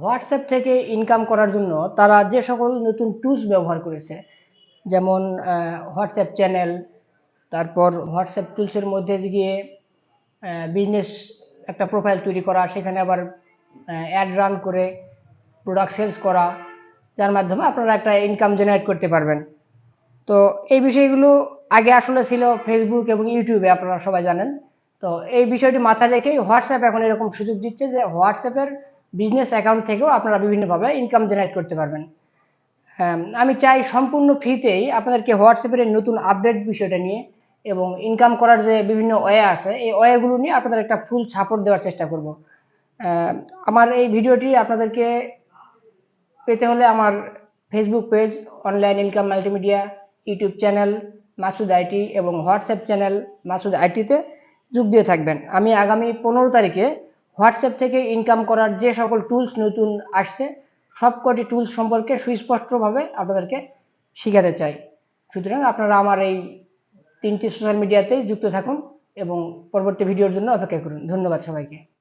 WhatsApp থেকে income করার জন্য তারা যে সকল নতুন টুলস ব্যবহার করেছে, যেমন হোয়াটসঅ্যাপ চ্যানেল, তারপর হোয়াটসঅ্যাপ টুলসের মধ্যে গিয়ে বিজনেস একটা প্রোফাইল তৈরি করা, সেখানে আবার অ্যাড রান করে প্রোডাক্ট সেলস করা, যার মাধ্যমে আপনারা একটা ইনকাম জেনারেট করতে পারবেন। তো এই বিষয়গুলো আগে আসলে ছিল ফেসবুক এবং ইউটিউবে, আপনারা সবাই জানেন। তো এই বিষয়টি মাথায় রেখেই হোয়াটসঅ্যাপ এখন এরকম সুযোগ দিচ্ছে যে হোয়াটসঅ্যাপের বিজনেস অ্যাকাউন্ট থেকেও আপনারা বিভিন্নভাবে ইনকাম জেনারেট করতে পারবেন। আমি চাই সম্পূর্ণ ফ্রিতেই আপনাদেরকে হোয়াটসঅ্যাপের এই নতুন আপডেট বিষয়টা নিয়ে এবং ইনকাম করার যে বিভিন্ন ওয়ে আছে, এই ওয়েগুলো নিয়ে আপনাদের একটা ফুল সাপোর্ট দেওয়ার চেষ্টা করব। আমার এই ভিডিওটি আপনাদেরকে পেতে হলে আমার Facebook page, online income multimedia, YouTube channel Masud IT এবং হোয়াটসঅ্যাপ চ্যানেল মাসুদ আইটিতে যোগ দিয়ে থাকবেন। আমি আগামী 15 তারিখে হোয়াটসঅ্যাপ থেকে ইনকাম করার যে সকল টুলস নতুন আসছে, সবকটি টুলস সম্পর্কে সুস্পষ্টভাবে আপনাদেরকে শিখাতে চাই। সুতরাং আপনারা আমার এই 3টি সোশ্যাল মিডিয়াতেই যুক্ত থাকুন এবং পরবর্তী ভিডিওর জন্য অপেক্ষা করুন। ধন্যবাদ সবাইকে।